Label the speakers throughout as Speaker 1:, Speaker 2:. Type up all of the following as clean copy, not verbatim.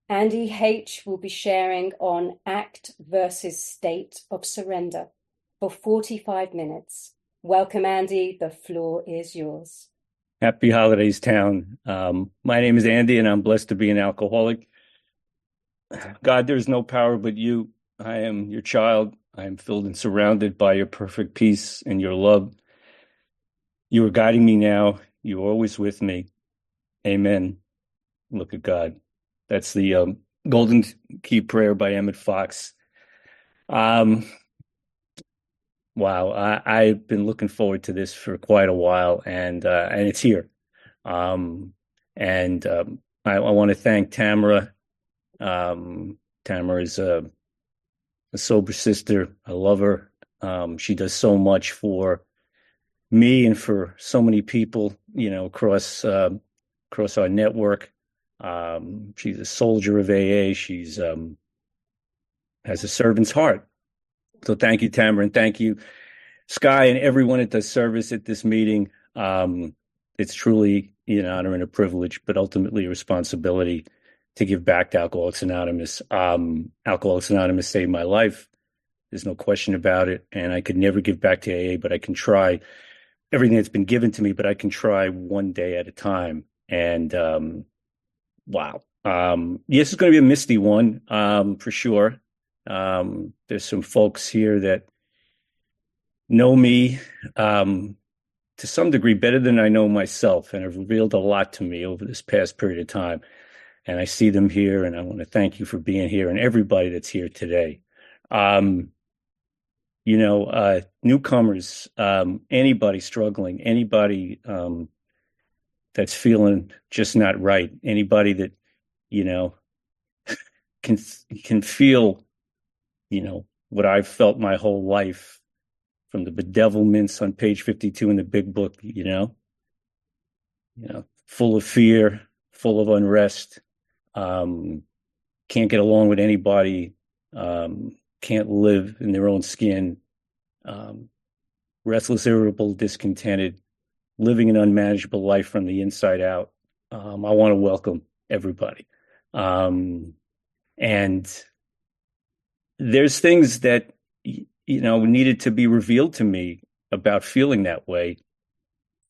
Speaker 1: Andy H. will be sharing on act versus state of surrender for 45 minutes. Welcome, Andy. The floor is yours.
Speaker 2: Happy holidays, town. My name is Andy, and I'm blessed to be an alcoholic. God, there is no power but you. I am your child. I am filled and surrounded by your perfect peace and your love. You are guiding me now. You are always with me. Amen. Look at God. That's the Golden Key Prayer by Emmett Fox. Wow, I've been looking forward to this for quite a while, and it's here. And I want to thank Tamara. Tamara is a sober sister. I love her. She does so much for me and for so many people, across our network. She's a soldier of AA. She's has a servant's heart. So thank you, Tamara, and thank you, Sky, and everyone that does service at this meeting. It's truly an honor and a privilege, but ultimately a responsibility to give back to Alcoholics Anonymous. Alcoholics Anonymous saved my life. There's no question about it. And I could never give back to AA, but I can try everything that's been given to me, but I can try one day at a time. And wow. Yes, it's going to be a misty one, for sure. There's some folks here that know me to some degree better than I know myself, and have revealed a lot to me over this past period of time. And I see them here, and I want to thank you for being here, and everybody that's here today. Newcomers, anybody struggling, anybody that's feeling just not right, anybody that can feel what I've felt my whole life, from the bedevilments on page 52 in the big book, full of fear, full of unrest, can't get along with anybody, can't live in their own skin, restless, irritable, discontented, living an unmanageable life from the inside out. I want to welcome everybody. And there's things that needed to be revealed to me about feeling that way,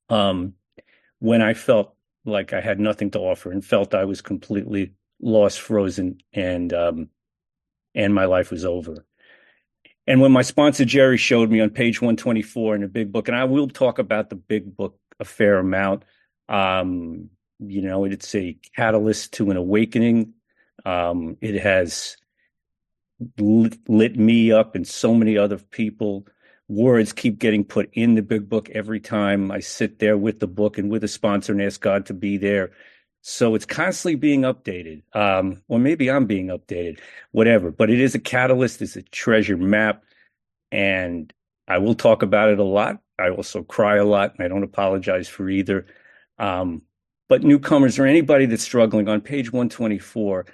Speaker 2: when I felt like I had nothing to offer and felt I was completely lost, frozen, and my life was over. And when my sponsor Jerry showed me on page 124 in the big book, and I will talk about the big book a fair amount, it's a catalyst to an awakening. It has lit me up and so many other people. Words keep getting put in the big book every time I sit there with the book and with a sponsor and ask God to be there. So it's constantly being updated, or maybe I'm being updated, whatever. But it is a catalyst, it's a treasure map, and I will talk about it a lot. I also cry a lot, and I don't apologize for either. But newcomers or anybody that's struggling, on page 124,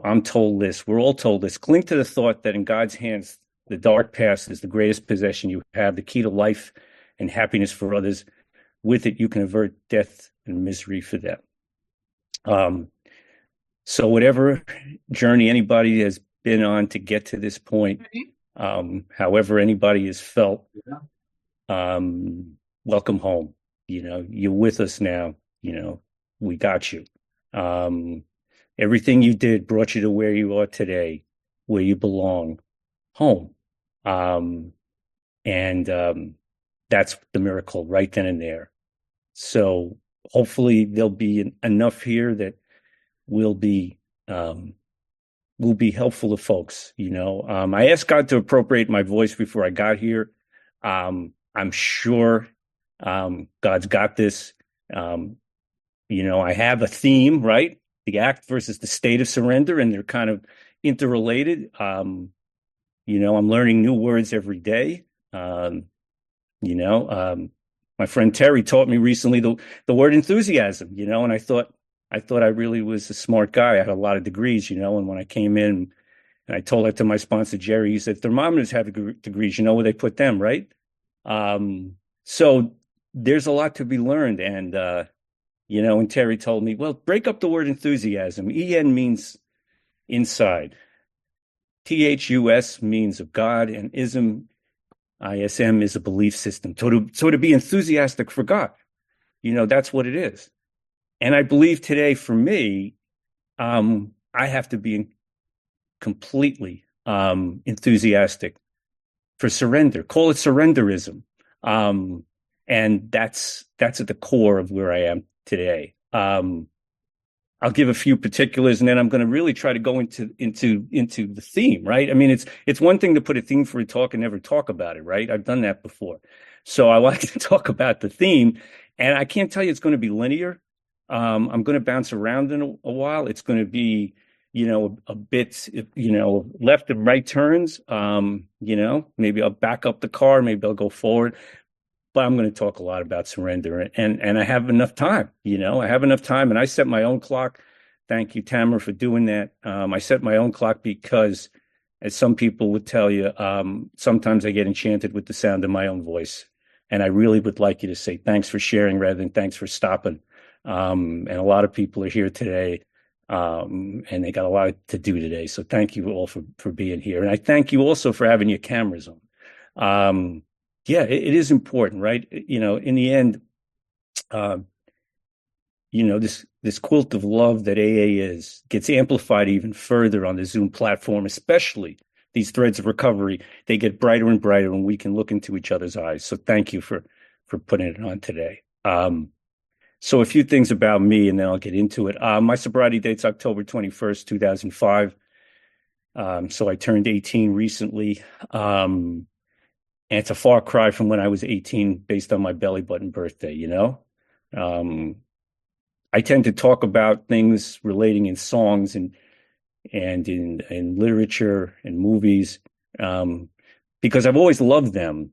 Speaker 2: I'm told this, we're all told this: cling to the thought that in God's hands, the dark past is the greatest possession you have, the key to life and happiness for others. With it, you can avert death and misery for them. So whatever journey anybody has been on to get to this point, however anybody has felt, welcome home. You're with us now. We got you. Everything you did brought you to where you are today, where you belong, home. That's the miracle right then and there. So hopefully there'll be enough here that will be helpful to folks. I asked God to appropriate my voice before I got here. I'm sure God's got this. I have a theme, right? The act versus the state of surrender, and they're kind of interrelated. I'm learning new words every day. My friend Terry taught me recently the word enthusiasm, and I thought I really was a smart guy. I had a lot of degrees, and when I came in and I told that to my sponsor, Jerry, he said, thermometers have degrees, where they put them, right? So there's a lot to be learned. And And Terry told me, well, break up the word enthusiasm. En means inside. THUS means of God, and ISM is a belief system. So to be enthusiastic for God, that's what it is. And I believe today, for me, I have to be completely enthusiastic for surrender. Call it surrenderism. And that's at the core of where I am today. I'll give a few particulars, and then I'm going to really try to go into the theme, right? I mean, it's one thing to put a theme for a talk and never talk about it, right? I've done that before. So I like to talk about the theme, and I can't tell you it's going to be linear. I'm going to bounce around in a while. It's going to be, a bit, left and right turns. Maybe I'll back up the car, maybe I'll go forward. But I'm going to talk a lot about surrender, and I have enough time. I have enough time, and I set my own clock. Thank you, Tamara, for doing that. I set my own clock because, as some people would tell you, sometimes I get enchanted with the sound of my own voice, and I really would like you to say thanks for sharing rather than thanks for stopping. And a lot of people are here today, and they got a lot to do today. So thank you all for being here, and I thank you also for having your cameras on. Yeah, it is important, right? In the end, this quilt of love that AA is gets amplified even further on the Zoom platform, especially these threads of recovery. They get brighter and brighter when we can look into each other's eyes. So thank you for putting it on today. So a few things about me, and then I'll get into it. My sobriety date's October 21st, 2005. So I turned 18 recently. And it's a far cry from when I was 18 based on my belly button birthday, I tend to talk about things relating in songs and in literature and movies, because I've always loved them,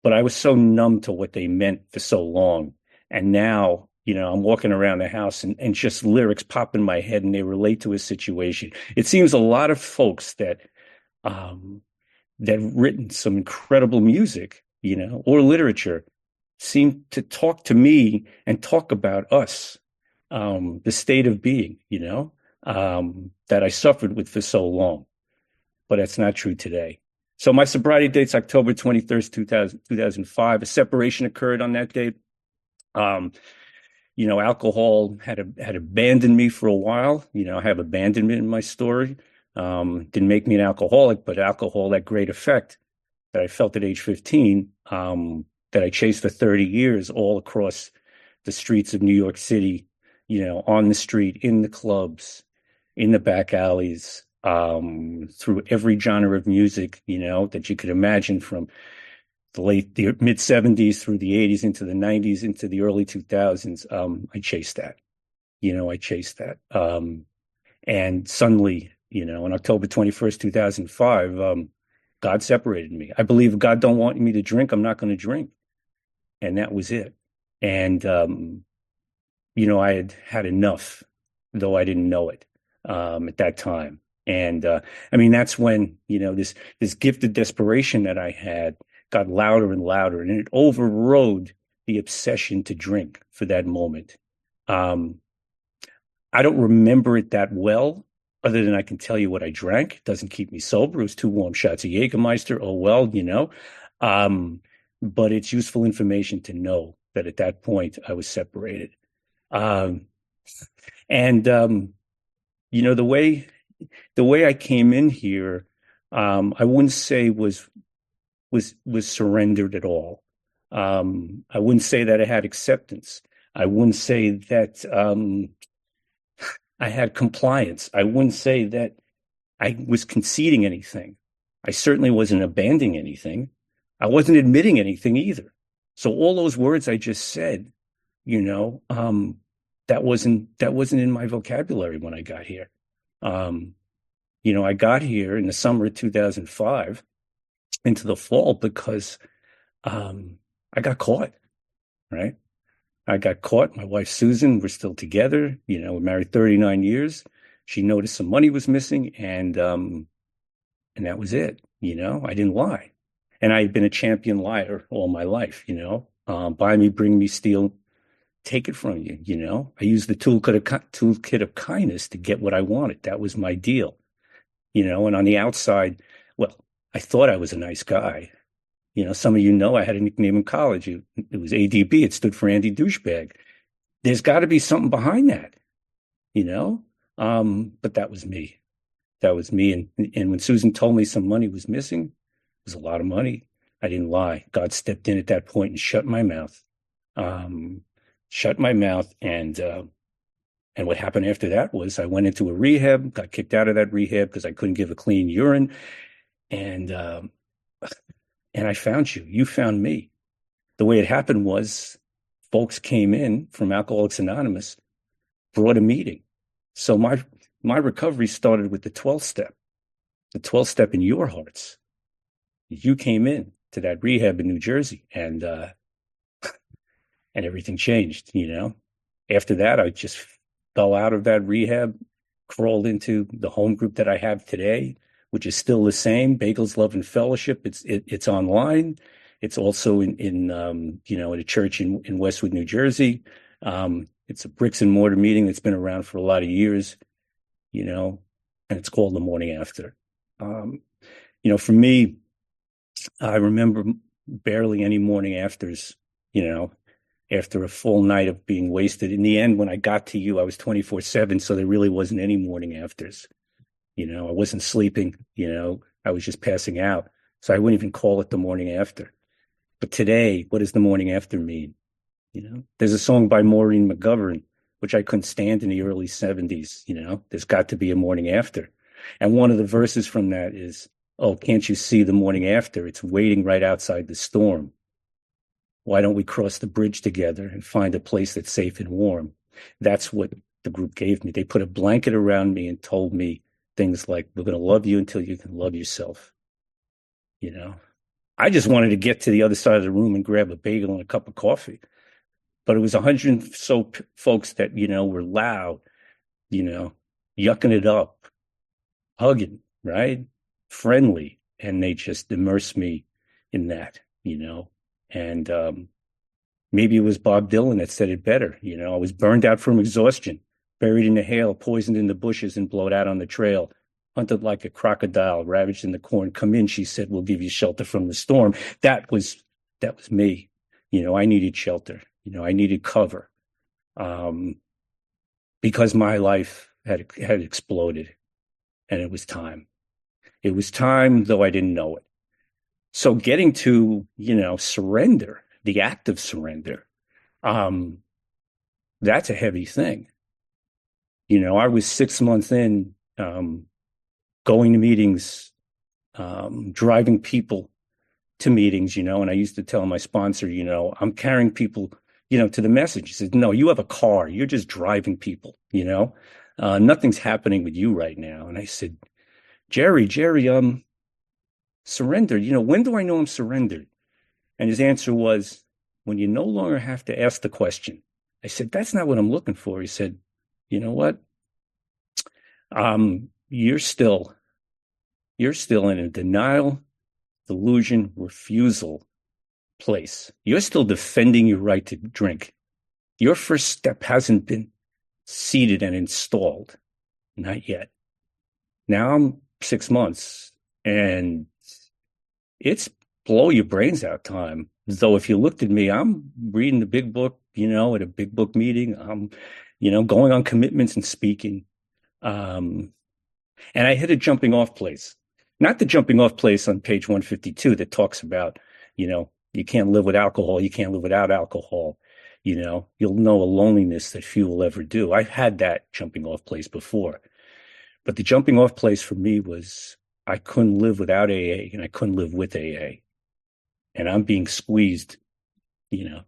Speaker 2: but I was so numb to what they meant for so long. And now, I'm walking around the house and just lyrics pop in my head and they relate to a situation. It seems a lot of folks that written some incredible music, or literature, seem to talk to me and talk about us, the state of being, that I suffered with for so long. But that's not true today. So my sobriety date's October 23rd, 2005. A separation occurred on that date. Alcohol had abandoned me for a while. I have abandonment in my story. Didn't make me an alcoholic, but alcohol had great effect that I felt at age 15, that I chased for 30 years all across the streets of New York City, on the street, in the clubs, in the back alleys, through every genre of music, that you could imagine, from the mid 70s through the 80s into the 90s into the early 2000s. I chased that, and suddenly, on October 21st, 2005, God separated me. I believe if God don't want me to drink, I'm not going to drink. And that was it. And, I had enough, though I didn't know it, at that time. And, that's when, this gift of desperation that I had got louder and louder, and it overrode the obsession to drink for that moment. I don't remember it that well, other than I can tell you what I drank. It doesn't keep me sober. It was 2 warm shots of Jägermeister. Oh, well, but it's useful information to know that at that point I was separated. The way I came in here, I wouldn't say was surrendered at all. I wouldn't say that I had acceptance. I wouldn't say that I had compliance. I wouldn't say that I was conceding anything. I certainly wasn't abandoning anything. I wasn't admitting anything either. So all those words I just said, that wasn't in my vocabulary when I got here. I got here in the summer of 2005 into the fall because I got caught, right? I got caught. My wife, Susan, we're still together. We're married 39 years. She noticed some money was missing, and that was it. I didn't lie. And I had been a champion liar all my life, buy me, bring me, steal take it from you. I used the toolkit of kindness to get what I wanted. That was my deal. And on the outside, well, I thought I was a nice guy. Some of I had a nickname in college. It was ADB. It stood for Andy Douchebag. There's got to be something behind that, you know? But that was me. That was me. And when Susan told me some money was missing, it was a lot of money. I didn't lie. God stepped in at that point and shut my mouth. And what happened after that was I went into a rehab, got kicked out of that rehab because I couldn't give a clean urine. And I found you. You found me. The way it happened was folks came in from Alcoholics Anonymous, brought a meeting. So my recovery started with the 12th step in your hearts. You came in to that rehab in New Jersey, and everything changed. After that, I just fell out of that rehab, crawled into the home group that I have today, which is still the same, Bagels, Love, and Fellowship. It's online. It's also in a church in Westwood, New Jersey. It's a bricks and mortar meeting that's been around for a lot of years, and it's called The Morning After. For me, I remember barely any morning afters, after a full night of being wasted. In the end, when I got to you, I was 24/7, so there really wasn't any morning afters. I wasn't sleeping, I was just passing out. So I wouldn't even call it the morning after. But today, what does the morning after mean? There's a song by Maureen McGovern, which I couldn't stand in the early 70s. There's got to be a morning after. And one of the verses from that is, oh, can't you see the morning after? It's waiting right outside the storm. Why don't we cross the bridge together and find a place that's safe and warm? That's what the group gave me. They put a blanket around me and told me things like, we're going to love you until you can love yourself. I just wanted to get to the other side of the room and grab a bagel and a cup of coffee. But it was 100 and so folks that, were loud, yucking it up, hugging, right? Friendly. And they just immersed me in that, And maybe it was Bob Dylan that said it better. I was burned out from exhaustion, buried in the hail, poisoned in the bushes, and blowed out on the trail. Hunted like a crocodile, ravaged in the corn. Come in, she said, we'll give you shelter from the storm. That was me. I needed shelter. I needed cover. Because my life had exploded, and it was time. It was time, though I didn't know it. So getting to, surrender, the act of surrender, that's a heavy thing. I was 6 months in, going to meetings, driving people to meetings, and I used to tell my sponsor, I'm carrying people, to the message. He said, no, you have a car. You're just driving people, nothing's happening with you right now. And I said, Jerry, surrendered. When do I know I'm surrendered? And his answer was, when you no longer have to ask the question. I said, that's not what I'm looking for. He said, you know what? You're still in a denial, delusion, refusal place. You're still defending your right to drink. Your first step hasn't been seated and installed. Not yet. Now I'm 6 months, and it's blow your brains out time. Though if you looked at me, I'm reading the big book, at a big book meeting. I'm, going on commitments and speaking. And I hit a jumping off place. Not the jumping off place on page 152 that talks about, you can't live with alcohol. You can't live without alcohol. You'll know a loneliness that few will ever do. I've had that jumping off place before. But the jumping off place for me was I couldn't live without AA, and I couldn't live with AA. And I'm being squeezed, and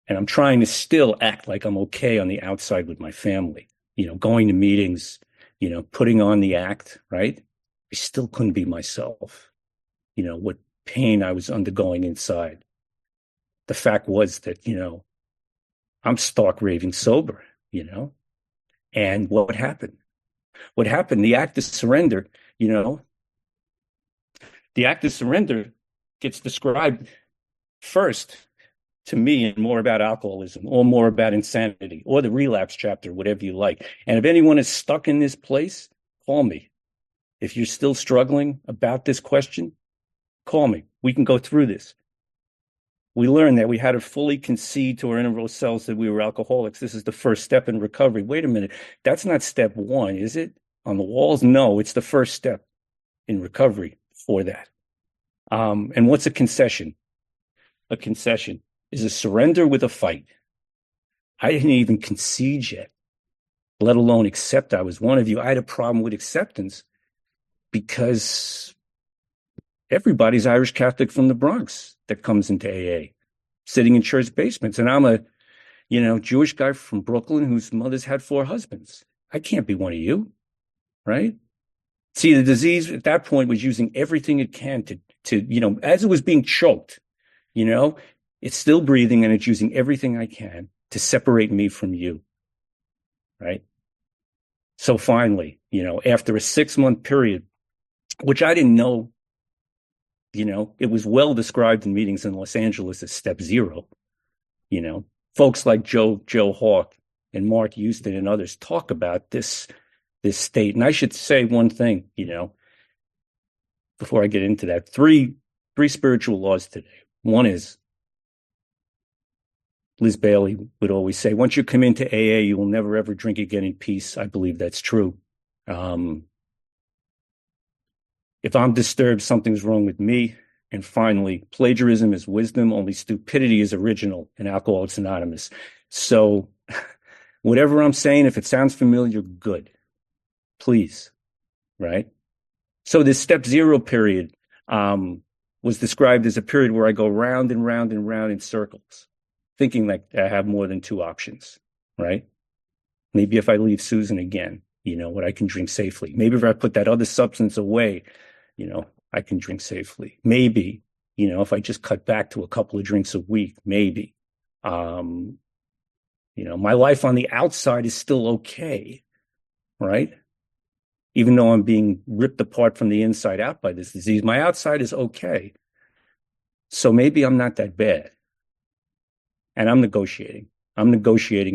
Speaker 2: I'm trying to still act like I'm okay on the outside with my family, going to meetings, putting on the act, right? I still couldn't be myself, what pain I was undergoing inside. The fact was that, I'm stark raving sober, and what happened? The act of surrender, the act of surrender gets described first to me and more about alcoholism or more about insanity or the relapse chapter, whatever you like. And if anyone is stuck in this place, call me. If you're still struggling about this question, call me. We can go through this. We learned that we had to fully concede to our innermost selves that we were alcoholics. This is the first step in recovery. Wait a minute. That's not step one, is it? On the walls? No, it's the first step in recovery for that. And what's a concession? A concession is a surrender with a fight. I didn't even concede yet, let alone accept I was one of you. I had a problem with acceptance because everybody's Irish Catholic from the Bronx that comes into AA, sitting in church basements. And I'm a, Jewish guy from Brooklyn whose mother's had 4 husbands. I can't be one of you, right? See, the disease at that point was using everything it can to as it was being choked, it's still breathing and it's using everything I can to separate me from you, right? So finally, after a 6-month period, which I didn't know, it was well described in meetings in Los Angeles as step 0. Folks like Joe Hawk and Mark Houston and others talk about this state. And I should say one thing, before I get into that. Three spiritual laws today. One is, Liz Bailey would always say, once you come into AA, you will never, ever drink again in peace. I believe that's true. If I'm disturbed, something's wrong with me. And finally, plagiarism is wisdom, only stupidity is original, and Alcoholics Anonymous. So whatever I'm saying, if it sounds familiar, good. Please, right? So this step 0 period was described as a period where I go round and round and round in circles, thinking like I have more than 2 options, right? Maybe if I leave Susan again, what I can drink safely. Maybe if I put that other substance away, I can drink safely. Maybe, if I just cut back to a couple of drinks a week, maybe. My life on the outside is still okay, right? Even though I'm being ripped apart from the inside out by this disease, my outside is okay. So maybe I'm not that bad. And I'm negotiating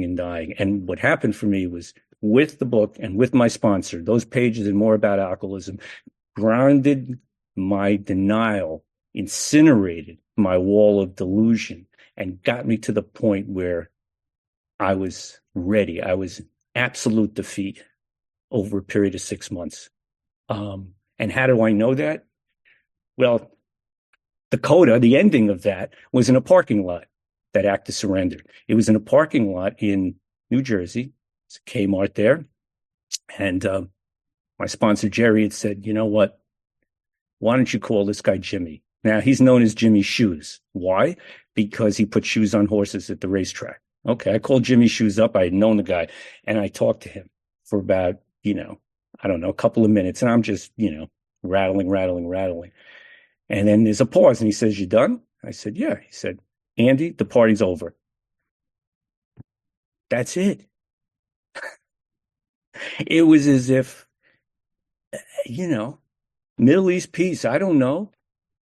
Speaker 2: and dying. And what happened for me was, with the book and with my sponsor, those pages and more about alcoholism grounded my denial, incinerated my wall of delusion, and got me to the point where I was ready. I was absolute defeat over a period of 6 months. And how do I know that? Well, the coda, the ending of that, was in a parking lot, that act of surrender. It was in a parking lot in New Jersey. It's a Kmart there. And my sponsor, Jerry, had said, you know what? Why don't you call this guy Jimmy? Now, he's known as Jimmy Shoes. Why? Because he put shoes on horses at the racetrack. Okay, I called Jimmy Shoes up. I had known the guy, and I talked to him for about, I don't know, a couple of minutes. And I'm just, rattling. And then there's a pause, and he says, you done? I said, yeah. He said, Andy, the party's over. That's it. It was as if, Middle East peace, I don't know,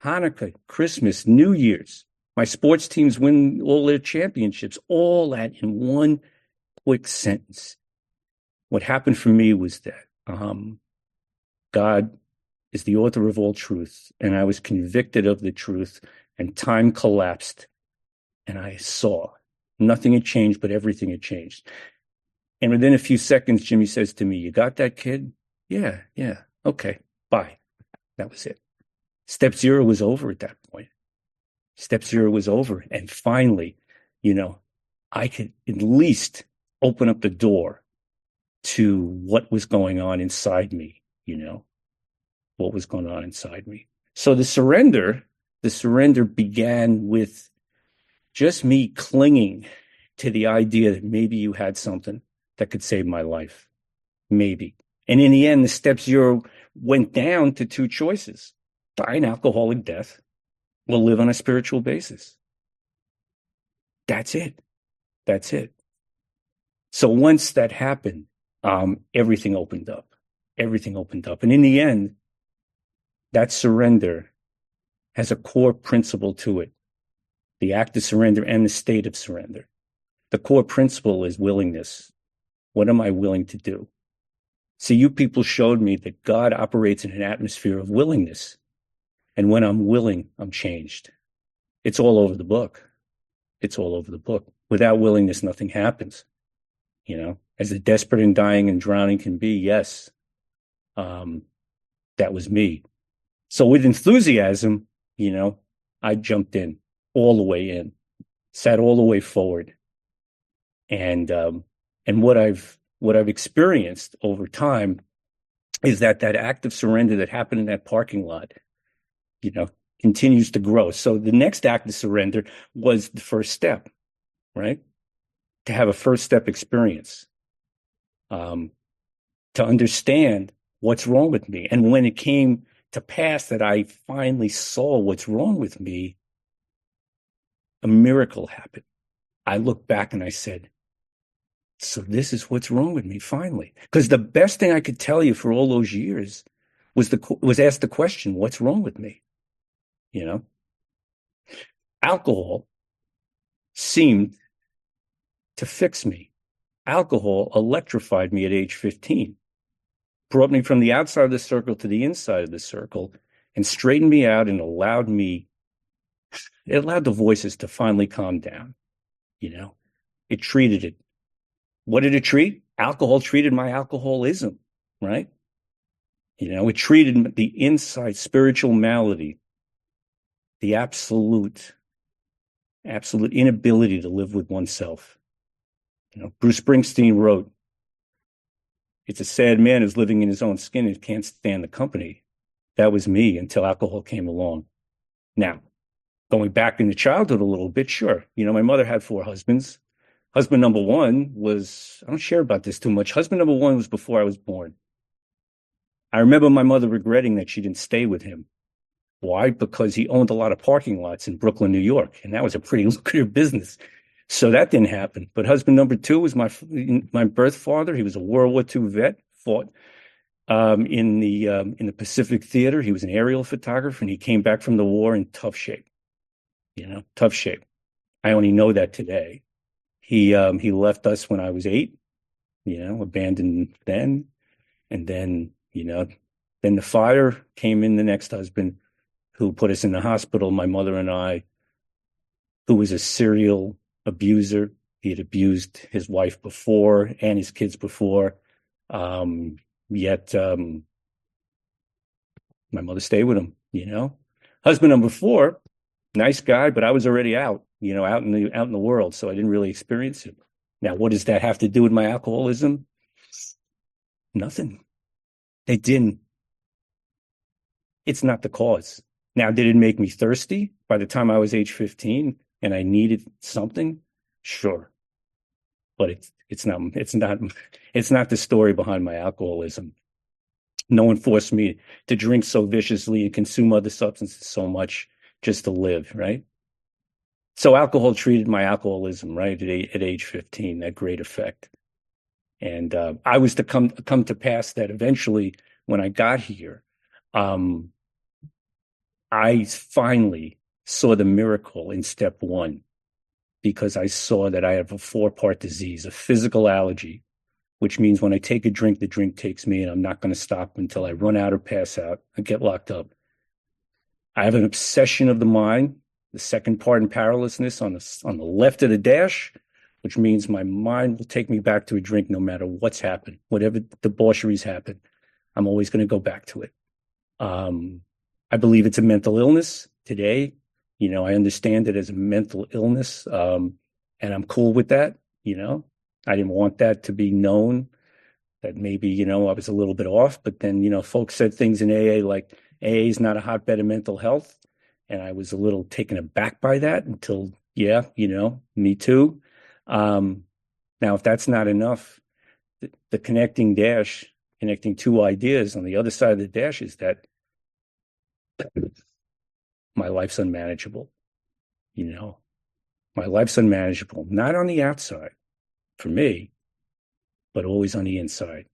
Speaker 2: Hanukkah, Christmas, New Year's, my sports teams win all their championships, all that in one quick sentence. What happened for me was that God is the author of all truth, and I was convicted of the truth, and time collapsed, and I saw nothing had changed, but everything had changed. And within a few seconds, Jimmy says to me, you got that, kid? Yeah. Okay, bye. That was it. Step 0 was over at that point. Step 0 was over. And finally, I could at least open up the door to what was going on inside me, what was going on inside me. So the surrender began with just me clinging to the idea that maybe you had something that could save my life. Maybe. And in the end, the step 0 went down to 2 choices: die an alcoholic death or live on a spiritual basis. That's it. So once that happened, everything opened up. And in the end, that surrender has a core principle to it the act of surrender and the state of surrender. The core principle is willingness. What am I willing to do? See, you people showed me that God operates in an atmosphere of willingness. And when I'm willing, I'm changed. It's all over the book. It's all over the book. Without willingness, nothing happens. You know, as the desperate and dying and drowning can be, yes, that was me. So with enthusiasm, you know, I jumped in all the way in, sat all the way forward. And what I've experienced over time is that act of surrender that happened in that parking lot, you know, continues to grow. So the next act of surrender was the first step, right? To have a first step experience, to understand what's wrong with me. And when it came to pass that I finally saw what's wrong with me, a miracle happened. I looked back and I said, so this is what's wrong with me finally. Because the best thing I could tell you for all those years was ask the question, what's wrong with me? You know, alcohol seemed to fix me. Alcohol electrified me at age 15, brought me from the outside of the circle to the inside of the circle and straightened me out and allowed the voices to finally calm down. You know, it treated it. What did it treat? Alcohol treated my alcoholism, right? You know, it treated the inside spiritual malady, the absolute inability to live with oneself. You know, Bruce Springsteen wrote, "It's a sad man who's living in his own skin and can't stand the company." That was me until alcohol came along. Now, going back into childhood a little bit, sure. You know, my mother had 4 husbands. Husband number 1 was, I don't share about this too much. Husband number 1 was before I was born. I remember my mother regretting that she didn't stay with him. Why? Because he owned a lot of parking lots in Brooklyn, New York, and that was a pretty lucrative business. So that didn't happen. But husband number 2 was my birth father. He was a World War II vet, fought in the Pacific Theater. He was an aerial photographer, and he came back from the war in tough shape. You know, tough shape. I only know that today. He left us when I was 8. You know, abandoned then, and then then the fire came in. The next husband, who put us in the hospital, my mother and I, who was a serial abuser. He had abused his wife before and his kids before. Yet my mother stayed with him, you know. Husband number 4, nice guy, but I was already out, you know, out in the world, so I didn't really experience it. Now, what does that have to do with my alcoholism? Nothing. It didn't. It's not the cause. Now, did it make me thirsty by the time I was age 15 and I needed something? Sure. But it's not the story behind my alcoholism. No one forced me to drink so viciously and consume other substances so much just to live, right? So alcohol treated my alcoholism, right, at age 15, that great effect. And I was to come to pass that eventually when I got here, I finally saw the miracle in step 1, because I saw that I have a 4-part disease, a physical allergy, which means when I take a drink, the drink takes me, and I'm not going to stop until I run out or pass out and get locked up. I have an obsession of the mind, the second part in powerlessness on the left of the dash, which means my mind will take me back to a drink no matter what's happened, whatever debaucheries happen. I'm always going to go back to it. I believe it's a mental illness today. You know, I understand it as a mental illness, and I'm cool with that. You know, I didn't want that to be known that maybe, you know, I was a little bit off, but then, you know, folks said things in AA like AA is not a hotbed of mental health. And I was a little taken aback by that until, yeah, you know, me too. Now, if that's not enough, the connecting 2 ideas on the other side of the dash is that my life's unmanageable. You know, my life's unmanageable, not on the outside for me, but always on the inside.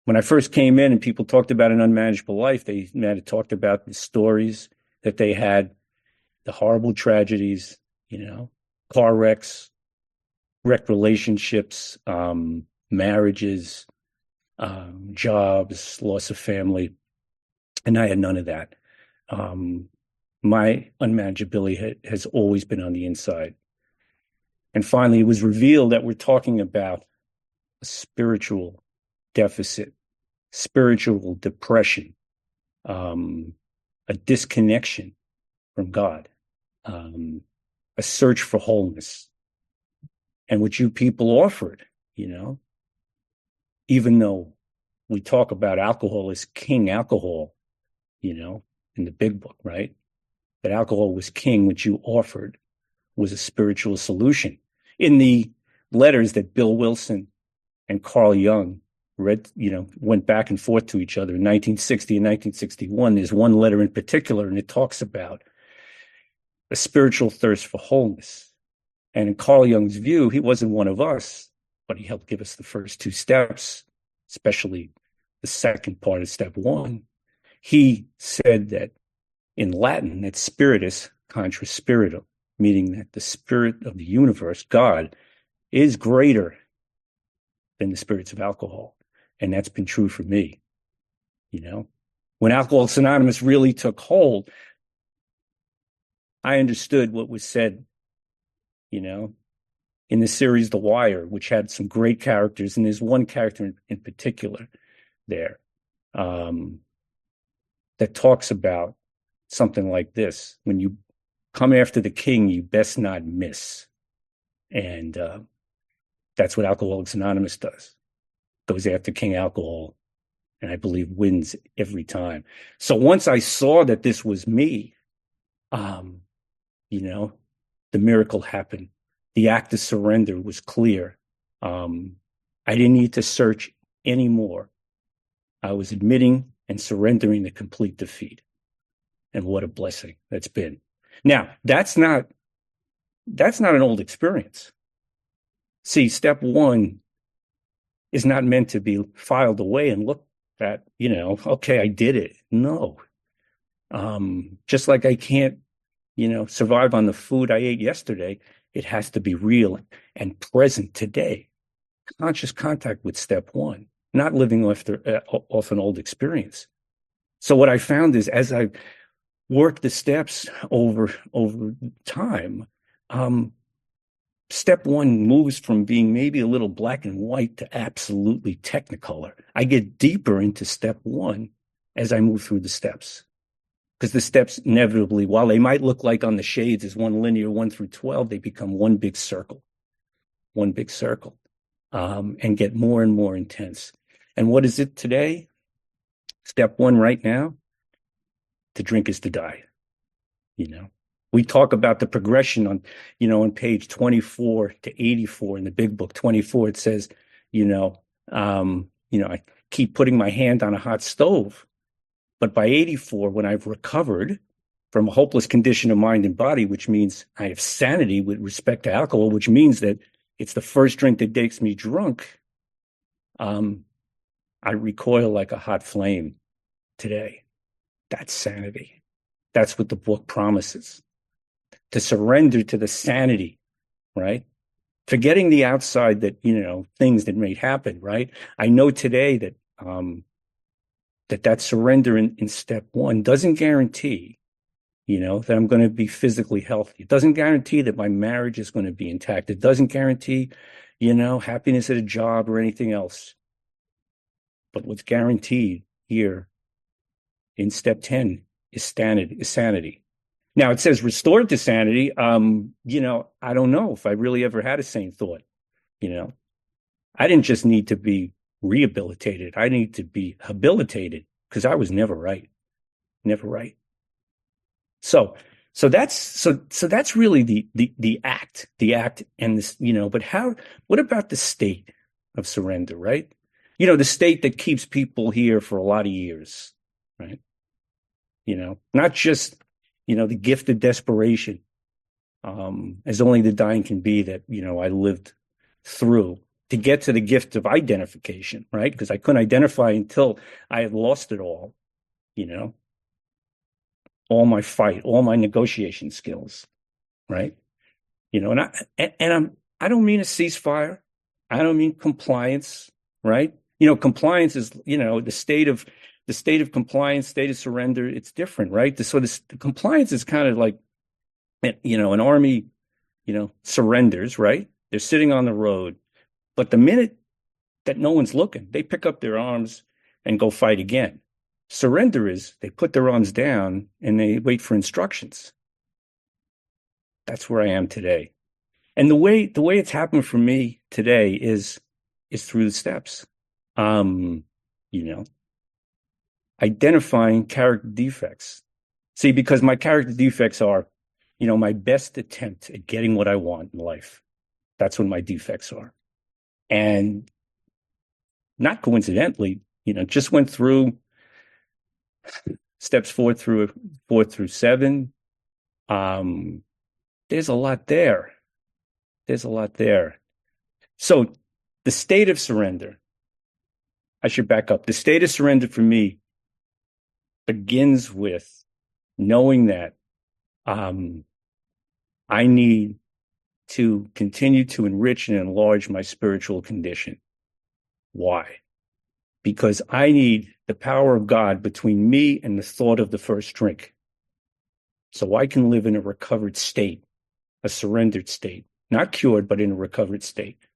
Speaker 2: When I first came in and people talked about an unmanageable life, they talked about the stories that they had, the horrible tragedies, car wrecks, wrecked relationships, marriages, jobs, loss of family. And I had none of that. My unmanageability has always been on the inside. And finally, it was revealed that we're talking about a spiritual deficit, spiritual depression, a disconnection from God, a search for wholeness. And what you people offered, even though we talk about alcohol as king alcohol, in the big book, right? That alcohol was king, what you offered was a spiritual solution. In the letters that Bill Wilson and Carl Jung read, went back and forth to each other in 1960 and 1961, there's one letter in particular, and it talks about a spiritual thirst for wholeness. And in Carl Jung's view, he wasn't one of us, but he helped give us the first two steps, especially the second part of step one. He said that in Latin, that spiritus contra spiritum, meaning that the spirit of the universe, God, is greater than the spirits of alcohol. And that's been true for me. When Alcoholics Anonymous really took hold, I understood what was said, in the series The Wire, which had some great characters. And there's one character in particular there that talks about something like this: when you come after the king, you best not miss. And that's what Alcoholics Anonymous does. Goes after King Alcohol, and I believe wins every time. So once I saw that this was me, the miracle happened. The act of surrender was clear. I didn't need to search anymore. I was admitting and surrendering the complete defeat. And what a blessing that's been. Now, that's not an old experience. See, step one is not meant to be filed away and looked at, okay, I did it. No. Just like I can't, survive on the food I ate yesterday, it has to be real and present today. Conscious contact with step one, not living off an old experience. So what I found is, as I worked the steps over time, step one moves from being maybe a little black and white to absolutely technicolor. I get deeper into step one as I move through the steps. Because the steps inevitably, while they might look like on the shades as one linear 1 through 12, they become one big circle, and get more and more intense. And what is it today? Step one right now: to drink is to die. We talk about the progression on page 24 to 84 in the big book. 24, it says, I keep putting my hand on a hot stove. But by 84, when I've recovered from a hopeless condition of mind and body, which means I have sanity with respect to alcohol, which means that it's the first drink that makes me drunk, I recoil like a hot flame today. That's sanity. That's what the book promises. To surrender to the sanity, right? Forgetting the outside that, things that may happen, right? I know today that that surrender in step one doesn't guarantee, that I'm going to be physically healthy. It doesn't guarantee that my marriage is going to be intact. It doesn't guarantee, happiness at a job or anything else. But what's guaranteed here in step 10 is sanity. Now it says restored to sanity. I don't know if I really ever had a sane thought. I didn't just need to be rehabilitated. I need to be habilitated, because I was never right. So that's really the act and this, but what about the state of surrender, right? The state that keeps people here for a lot of years, right? Not just, the gift of desperation, as only the dying can be, that, I lived through to get to the gift of identification, right? Because I couldn't identify until I had lost it all, all my fight, all my negotiation skills, right? And I don't mean a ceasefire. I don't mean compliance, right? Compliance is, the state of compliance, state of surrender. It's different, right? The compliance is kind of like, an army, surrenders, right? They're sitting on the road, but the minute that no one's looking, they pick up their arms and go fight again. Surrender is they put their arms down and they wait for instructions. That's where I am today. And the way it's happened for me today is through the steps. You know, identifying character defects. See, because my character defects are, my best attempt at getting what I want in life. That's what my defects are. And not coincidentally, just went through steps 4 through 7. There's a lot there. So the state of surrender, I should back up. The state of surrender for me begins with knowing that I need to continue to enrich and enlarge my spiritual condition. Why? Because I need the power of God between me and the thought of the first drink. So I can live in a recovered state, a surrendered state, not cured, but in a recovered state.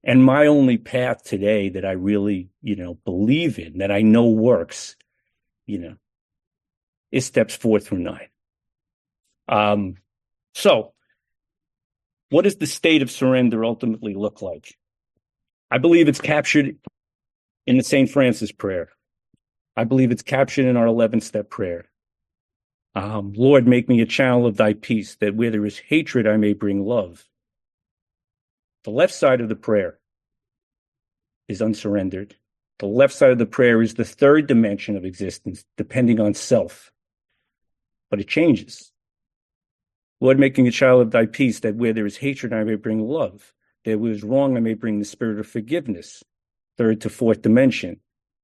Speaker 2: And my only path today that I really, believe in, that I know works, is steps 4 through 9. So what does the state of surrender ultimately look like? I believe it's captured in the St. Francis prayer. I believe it's captured in our 11th-step prayer. Lord, make me a channel of thy peace, that where there is hatred, I may bring love. The left side of the prayer is unsurrendered. The left side of the prayer is the third dimension of existence, depending on self. But it changes. Lord, making a child of thy peace, that where there is hatred, I may bring love. That where there is wrong, I may bring the spirit of forgiveness. Third to fourth dimension,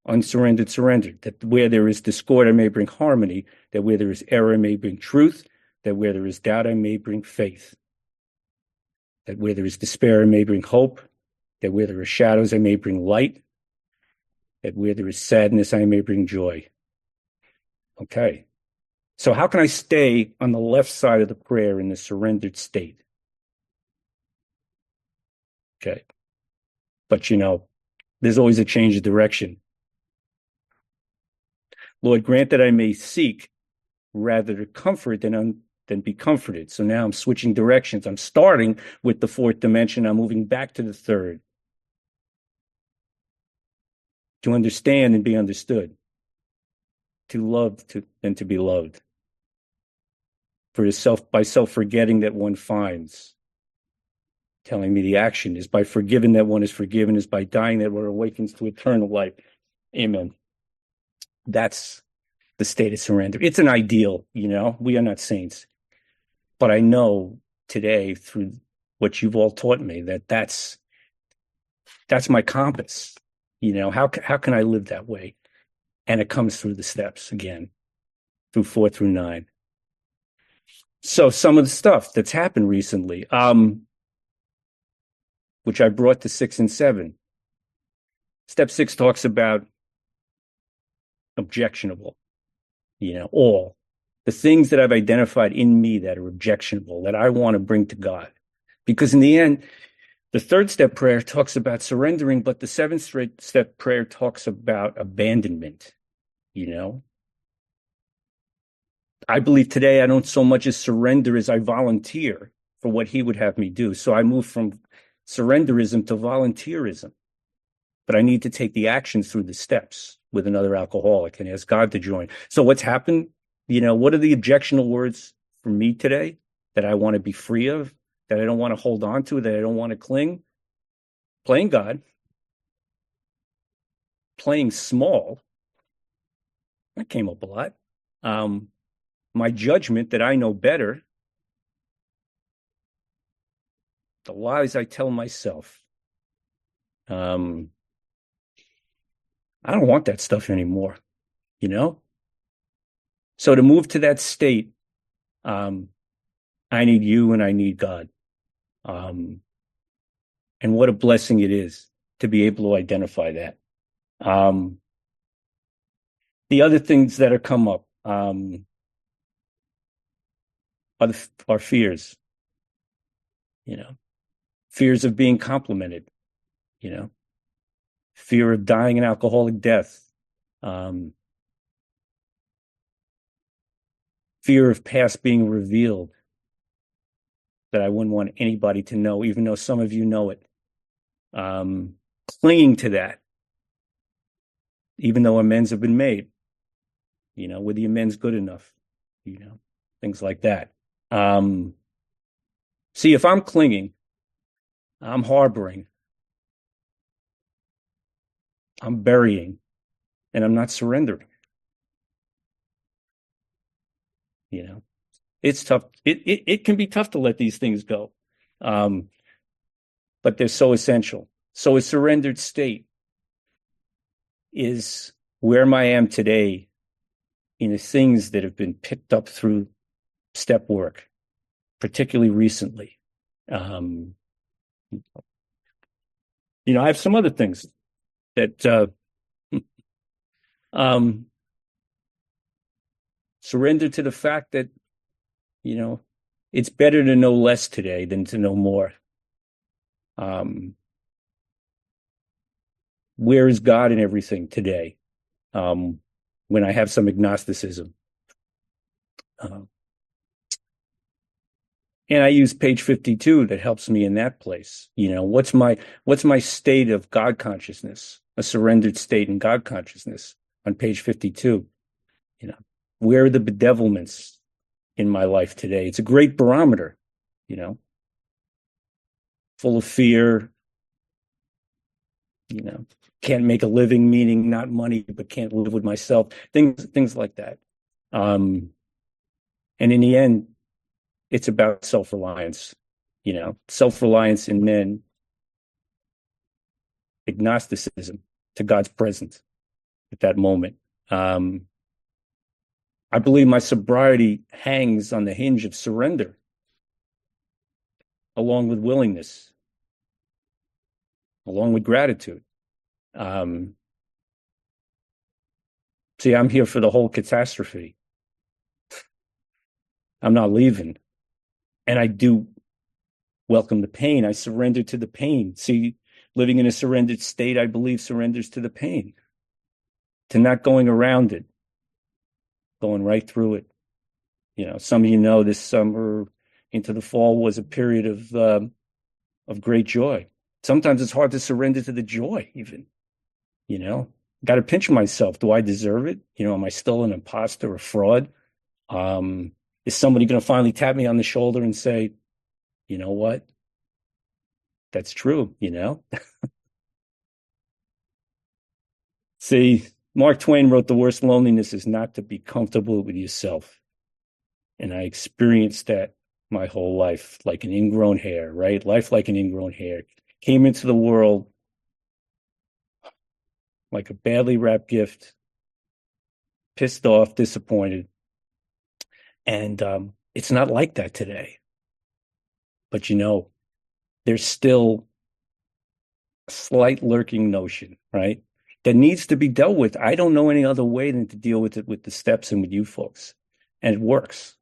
Speaker 2: unsurrendered, surrendered. That where there is discord, I may bring harmony. That where there is error, I may bring truth. That where there is doubt, I may bring faith. That where there is despair, I may bring hope. That where there are shadows, I may bring light. That where there is sadness, I may bring joy. Okay. So how can I stay on the left side of the prayer in the surrendered state? Okay. But there's always a change of direction. Lord, grant that I may seek rather to comfort than be comforted. So now I'm switching directions. I'm starting with the fourth dimension. I'm moving back to the third. To understand and be understood. To love and to be loved. For by self-forgetting that one finds. Telling me the action is by forgiving that one is forgiven, is by dying that one awakens to eternal life. Amen. That's the state of surrender. It's an ideal, we are not saints. But I know today through what you've all taught me that's my compass. How can I live that way? And it comes through the steps again, through 4 through 9. So some of the stuff that's happened recently, which I brought to 6 and 7. Step 6 talks about objectionable, all the things that I've identified in me that are objectionable, that I want to bring to God. Because in the end, the 3rd step prayer talks about surrendering, but the 7th step prayer talks about abandonment, I believe today I don't so much as surrender as I volunteer for what he would have me do. So I move from surrenderism to volunteerism. But I need to take the actions through the steps with another alcoholic and ask God to join. So what's happened? What are the objectionable words for me today that I want to be free of, that I don't want to hold on to, that I don't want to cling? Playing God. Playing small. That came up a lot. My judgment that I know better. The lies I tell myself. I don't want that stuff anymore, So to move to that state, I need you and I need God. Um, and what a blessing it is to be able to identify that. Um, the other things that are come up are fears, you know, fears of being complimented, you know, fear of dying an alcoholic death, um, fear of past being revealed that I wouldn't want anybody to know, even though some of you know it. Um, Clinging to that, even though amends have been made, were the amends good enough? Things like that. Um, See, if I'm clinging, I'm harboring, I'm burying, and I'm not surrendering. You know, it's tough. It can be tough to let these things go, um, but they're so essential. So a surrendered state is where I am today in the things that have been picked up through step work, particularly recently. Um, I have some other things that um, surrender to the fact that, you know, it's better to know less today than to know more. Um, where is God in everything today? When I have some agnosticism. Uh, and I use page 52 that helps me in that place. What's my state of God consciousness, a surrendered state in God consciousness on page 52? Where are the bedevilments in my life today? It's a great barometer, you know, full of fear, can't make a living, meaning not money, but can't live with myself, things like that. And in the end, it's about self-reliance, self-reliance in men, agnosticism to God's presence at that moment. I believe my sobriety hangs on the hinge of surrender, along with willingness, along with gratitude. See, I'm here for the whole catastrophe. I'm not leaving. And I do welcome the pain. I surrender to the pain. See, living in a surrendered state, I believe, surrenders to the pain, to not going around it, going right through it. Some of this summer into the fall was a period of great joy. Sometimes it's hard to surrender to the joy, even. Got to pinch myself. Do I deserve it? Am I still an imposter or fraud? Is somebody going to finally tap me on the shoulder and say, you know what? That's true, See, Mark Twain wrote, the worst loneliness is not to be comfortable with yourself. And I experienced that my whole life, like an ingrown hair, right? Life like an ingrown hair. Came into the world like a badly wrapped gift, pissed off, disappointed. And it's not like that today. But there's still a slight lurking notion, right? That needs to be dealt with. I don't know any other way than to deal with it with the steps and with you folks. And it works.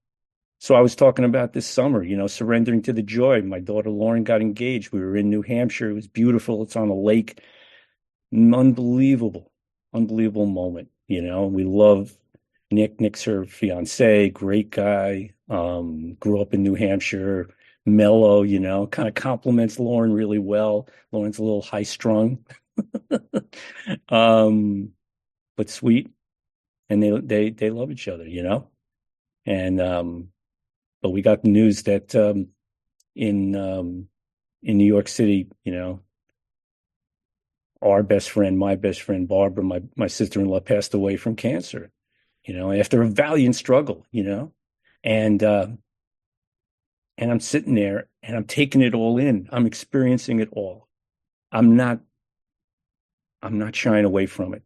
Speaker 2: So I was talking about this summer, surrendering to the joy. My daughter Lauren got engaged. We were in New Hampshire. It was beautiful. It's on a lake. Unbelievable moment. We love Nick. Nick's her fiance, great guy. Grew up in New Hampshire, mellow, kind of compliments Lauren really well. Lauren's a little high strung, but sweet. And they love each other, and, but we got the news that, in New York City, our best friend, my best friend, Barbara, my sister-in-law passed away from cancer, after a valiant struggle, and I'm sitting there and I'm taking it all in. I'm experiencing it all. I'm not shying away from it.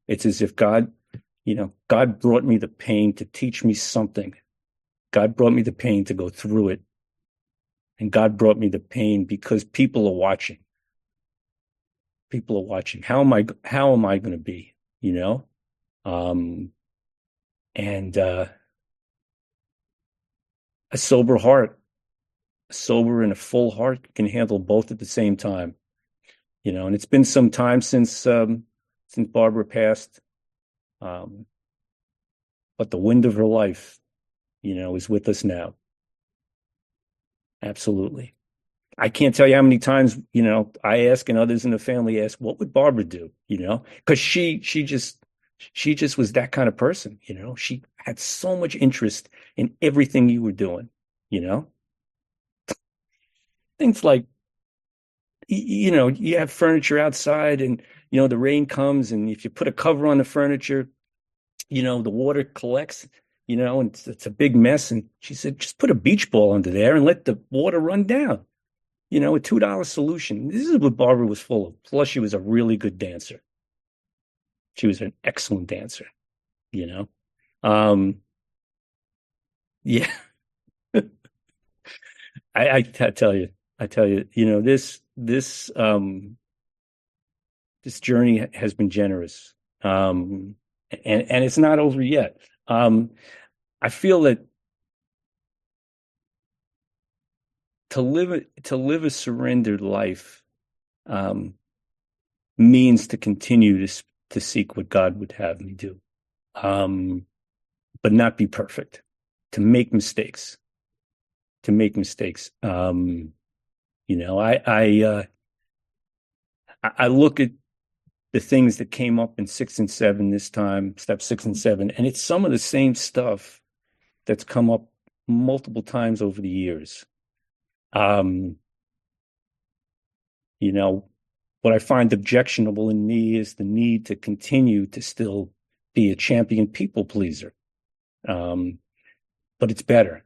Speaker 2: It's as if God brought me the pain to teach me something. God brought me the pain to go through it. And God brought me the pain because people are watching. People are watching. How am I going to be, you know? Um, and a sober heart, a sober and a full heart can handle both at the same time, you know. And it's been some time since Barbara passed, um, but the wind of her life, you know, is with us now. Absolutely. I can't tell you how many times, you know, I ask and others in the family ask, what would Barbara do? You know, because she just was that kind of person, you know. She had so much interest in everything you were doing, you know. Things like, you know, you have furniture outside and, you know, the rain comes and if you put a cover on the furniture, you know, the water collects, you know, and it's a big mess. And she said, just put a beach ball under there and let the water run down. You know, a $2 solution. This is what Barbara was full of. Plus, she was a really good dancer. She was an excellent dancer, you know. Um, yeah, I tell you, you know, this journey has been generous. Um, and it's not over yet. I feel that to live a surrendered life um, means to continue to seek what God would have me do, um, but not be perfect, to make mistakes, to make mistakes. You know, I look at the things that came up in 6 and 7 this time, step 6 and 7, and it's some of the same stuff that's come up multiple times over the years. Um, you know, what I find objectionable in me is the need to continue to still be a champion people pleaser. Um, but it's better.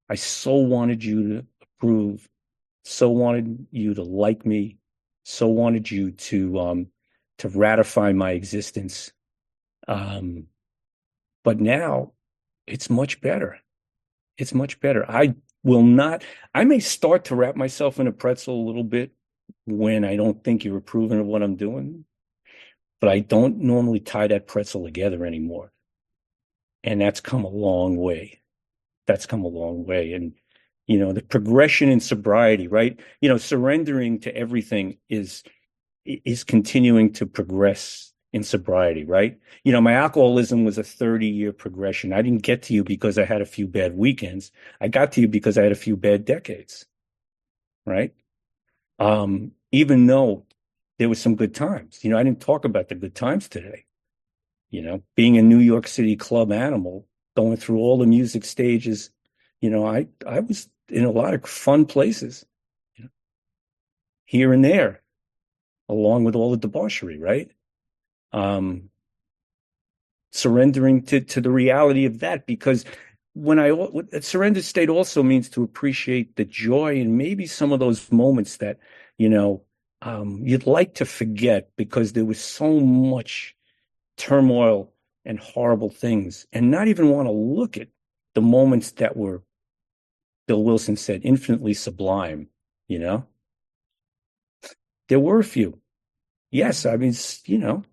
Speaker 2: I so wanted you to approve, so wanted you to like me, so wanted you to ratify my existence. Um, but now it's much better. It's much better. I may start to wrap myself in a pretzel a little bit when I don't think you're approving of what I'm doing, but I don't normally tie that pretzel together anymore. And that's come a long way. That's come a long way. And, you know, the progression in sobriety, right? You know, surrendering to everything is continuing to progress in sobriety, right? You know, my alcoholism was a 30-year progression. I didn't get to you because I had a few bad weekends. I got to you because I had a few bad decades, right? Even though there was some good times. You know, I didn't talk about the good times today. You know, being a New York City club animal, going through all the music stages, you know, I was in a lot of fun places, you know, here and there, along with all the debauchery, right? Um, Surrendering to the reality of that, because when surrendered state also means to appreciate the joy and maybe some of those moments that, you know, you'd like to forget because there was so much turmoil and horrible things, and not even want to look at the moments that were, Bill Wilson said, infinitely sublime. You know, there were a few. Yes, I mean, you know,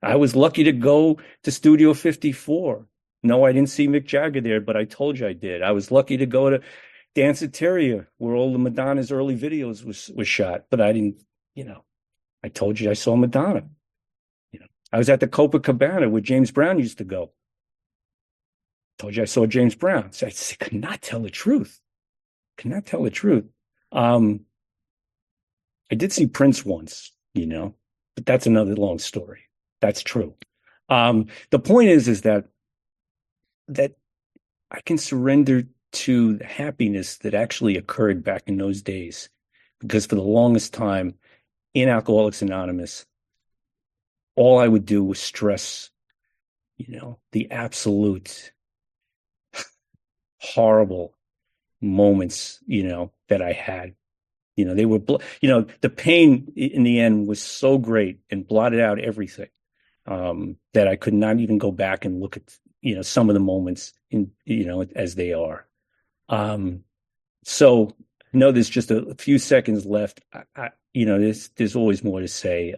Speaker 2: I was lucky to go to Studio 54. No, I didn't see Mick Jagger there, but I told you I did. I was lucky to go to Danceteria, where all the Madonna's early videos was shot, but I didn't, you know, I told you I saw Madonna. You know, I was at the Copacabana where James Brown used to go. Told you I saw James Brown. So I could not tell the truth. Could not tell the truth. Um, I did see Prince once, you know, but that's another long story. That's true. The point is that I can surrender to the happiness that actually occurred back in those days, because for the longest time in Alcoholics Anonymous, all I would do was stress, you know, the absolute horrible moments, you know, that I had. You know, they were, you know, the pain in the end was so great and blotted out everything, that I could not even go back and look at, you know, some of the moments in, you know, as they are. So I know there's just a few seconds left. There's always more to say.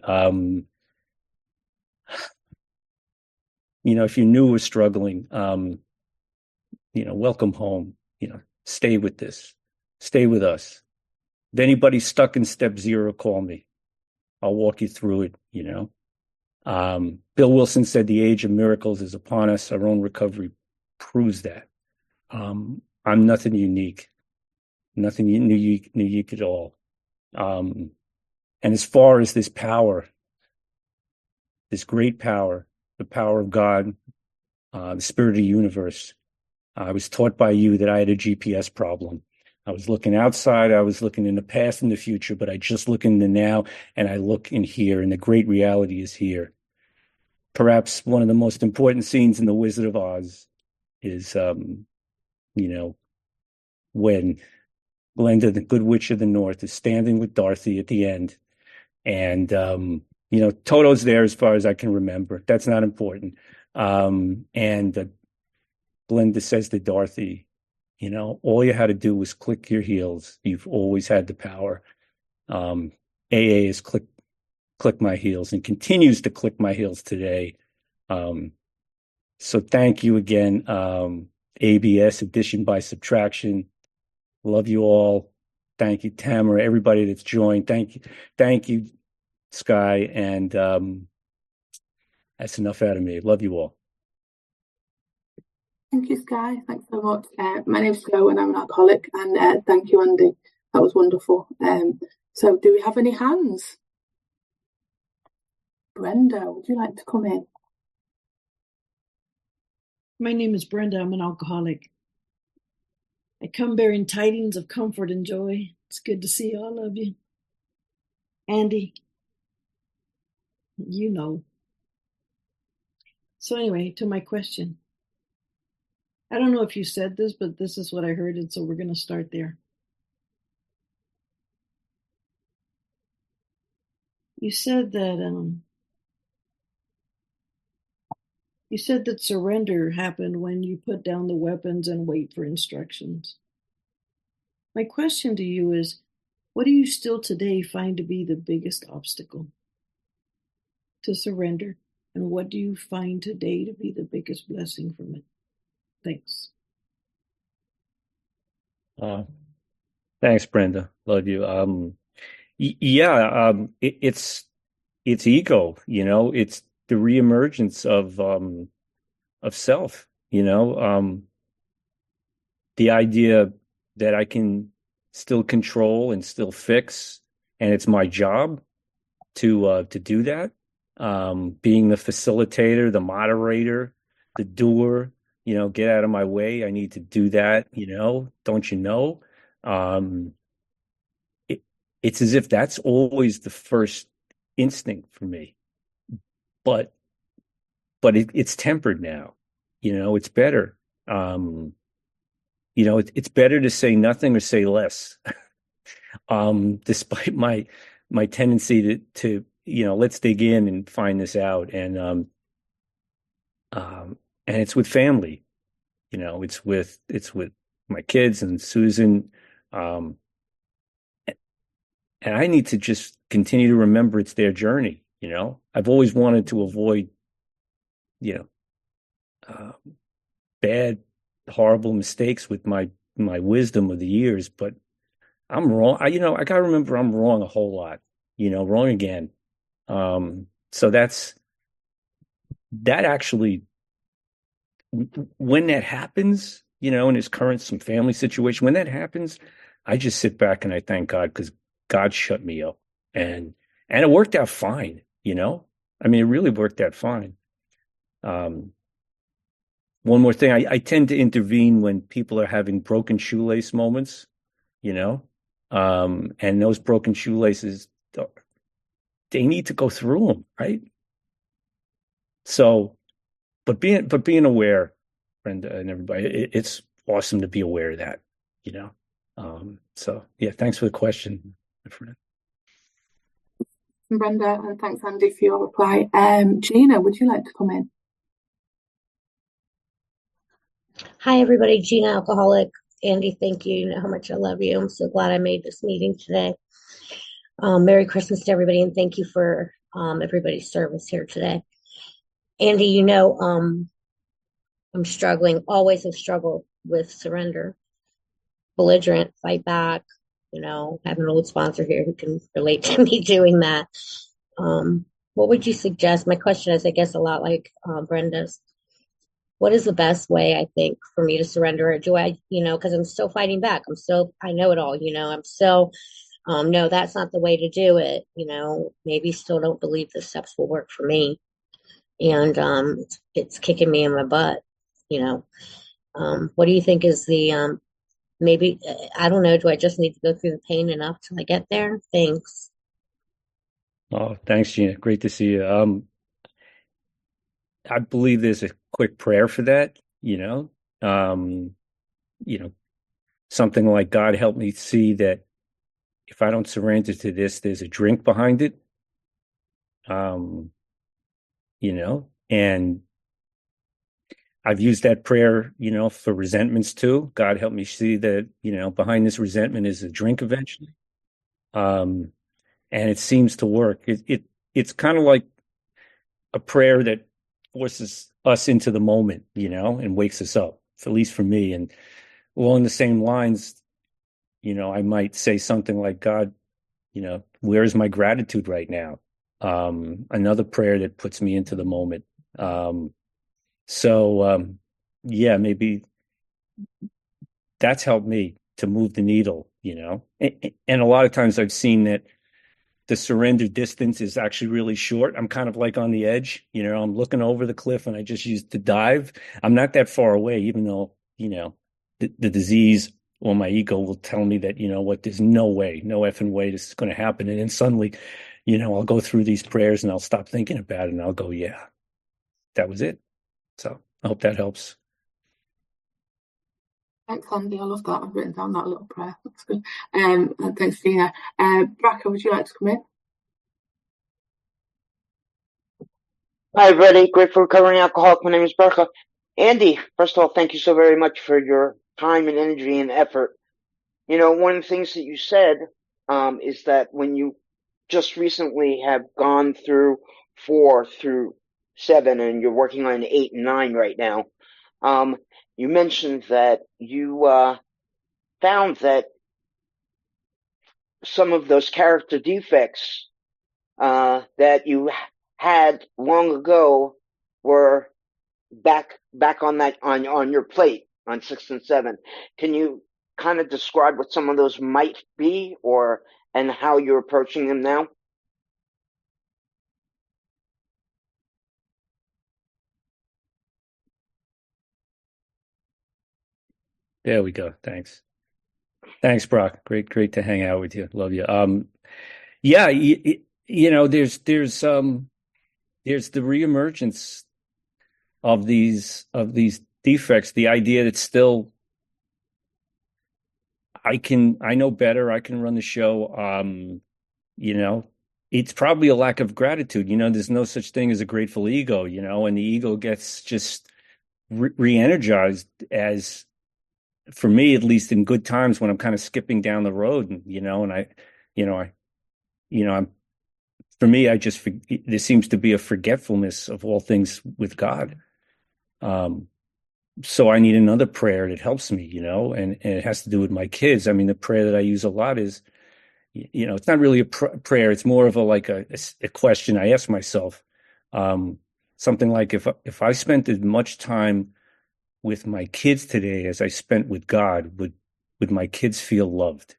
Speaker 2: If you knew we're struggling, welcome home. Stay with this. Stay with us. If anybody's stuck in step 0, call me. I'll walk you through it. Bill Wilson said the age of miracles is upon us. Our own recovery proves that. I'm nothing unique at all. And as far as this power, this great power, the power of God, the spirit of the universe, I was taught by you that I had a GPS problem. I was looking outside, I was looking in the past and the future, but I just look in the now, and I look in here, and the great reality is here. Perhaps one of the most important scenes in The Wizard of Oz is, when Glinda, the Good Witch of the North, is standing with Dorothy at the end. And, Toto's there as far as I can remember. That's not important. And Glinda says to Dorothy, all you had to do was click your heels. You've always had the power. AA is click my heels and continues to click my heels today. So thank you again, ABS, addition by subtraction. Love you all. Thank you, Tamara, everybody that's joined. Thank you, Sky. And that's enough out of me. Love you all.
Speaker 3: Thank you, Sky. Thanks so much. My name's Jo and I'm an alcoholic. And thank you, Andy. That was wonderful. So do we have any hands? Brenda, would you like to come in?
Speaker 4: My name is Brenda. I'm an alcoholic. I come bearing tidings of comfort and joy. It's good to see all of you. Andy, So anyway, to my question. I don't know if you said this, but this is what I heard, and so we're going to start there. You said that surrender happened when you put down the weapons and wait for instructions. My question to you is, what do you still today find to be the biggest obstacle to surrender? And what do you find today to be the biggest blessing from it? Thanks.
Speaker 2: Thanks, Brenda. Love you. It's ego. It's the reemergence of self. The idea that I can still control and still fix, and it's my job to do that. Being the facilitator, the moderator, the doer. Get out of my way. I need to do that. Don't you know? It's as if that's always the first instinct for me, but it's tempered now. It's better. It's better to say nothing or say less. Despite my tendency to let's dig in and find this out, and it's with family. It's with my kids and Susan. And I need to just continue to remember it's their journey. I've always wanted to avoid, bad, horrible mistakes with my wisdom of the years, but I'm wrong. I got to remember I'm wrong a whole lot, wrong again. So that actually, when that happens, in his current, some family situation, when that happens, I just sit back and I thank God, because God shut me up, and it worked out fine. I mean, it really worked out fine. One more thing, I tend to intervene when people are having broken shoelace moments, and those broken shoelaces, they need to go through them, right? So, but being aware, Brenda and everybody, it's awesome to be aware of that, So yeah, thanks for the question, my friend.
Speaker 3: Brenda, and thanks, Andy, for your reply. Gina, would you like to come in?
Speaker 5: Hi, everybody. Gina, alcoholic. Andy, thank you. You know how much I love you. I'm so glad I made this meeting today. Merry Christmas to everybody, and thank you for everybody's service here today. Andy, I'm struggling, always have struggled with surrender, belligerent, fight back. Have an old sponsor here who can relate to me doing that. What would you suggest? My question is, I guess, a lot like Brenda's. What is the best way, I think, for me to surrender? Or do I, because I'm still fighting back. I know it all, I'm still, no, that's not the way to do it. Maybe still don't believe the steps will work for me. And it's kicking me in my butt, what do you think is the, maybe, I don't know, do I just need to go through the pain enough till I get there? Thanks.
Speaker 2: Oh, thanks, Gina. Great to see you. I believe there's a quick prayer for that, something like, God, help me see that if I don't surrender to this, there's a drink behind it. And I've used that prayer, for resentments too. God, help me see that, behind this resentment is a drink eventually. And it seems to work. It's kind of like a prayer that forces us into the moment, and wakes us up, at least for me. And along the same lines, I might say something like, God, where's my gratitude right now? Another prayer that puts me into the moment. Yeah, maybe that's helped me to move the needle, and a lot of times I've seen that the surrender distance is actually really short. I'm kind of like on the edge, I'm looking over the cliff and I just used to dive. I'm not that far away, even though, the disease or my ego will tell me that, there's no way, no effing way this is going to happen. And then suddenly, I'll go through these prayers and I'll stop thinking about it and I'll go, yeah, that was it. So I hope that helps.
Speaker 3: Thanks, Andy. I love that. I've written down that little prayer. That's good. And thanks, Gina. Braca, would you like to come in?
Speaker 6: Hi, everybody. Grateful recovering alcoholic. My name is Braca. Andy, first of all, thank you so very much for your time and energy and effort. One of the things that you said is that when you just recently have gone through 4 through 7 and you're working on 8 and 9 right now, you mentioned that you found that some of those character defects that you had long ago were back on your plate on 6 and 7. Can you kind of describe what some of those might be, and how you're approaching them now?
Speaker 2: There we go. Thanks, Brock. Great to hang out with you. Love you. Yeah, there's the reemergence of these defects. The idea that still I know better. I can run the show. It's probably a lack of gratitude. There's no such thing as a grateful ego. And the ego gets just re-energized as, for me, at least in good times when I'm kind of skipping down the road, and for me, there seems to be a forgetfulness of all things with God. So I need another prayer that helps me, and it has to do with my kids. I mean, the prayer that I use a lot is, it's not really a prayer. It's more of a question I ask myself. Something like, if I spent as much time with my kids today as I spent with God, would my kids feel loved?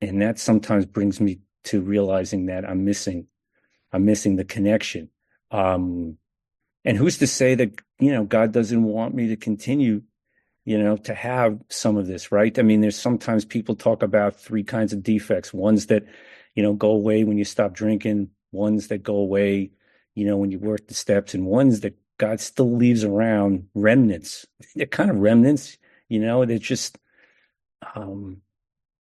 Speaker 2: And that sometimes brings me to realizing that I'm missing the connection. And who's to say that, God doesn't want me to continue, to have some of this, right? I mean, there's sometimes people talk about 3 kinds of defects. Ones that, go away when you stop drinking, ones that go away, when you work the steps, and ones that God still leaves around, remnants. They're kind of remnants, they're just kind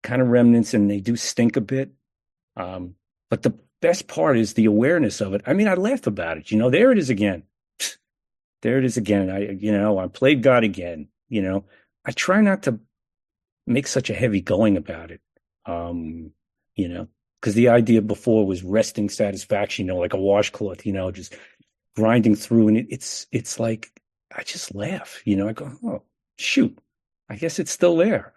Speaker 2: of remnants, and they do stink a bit. But the best part is the awareness of it. I mean, I laugh about it. There it is again. There it is again. I played God again. I try not to make such a heavy going about it. Because the idea before was resting satisfaction, like a washcloth, just grinding through. And it's like, I just laugh, I go, oh, shoot, I guess it's still there.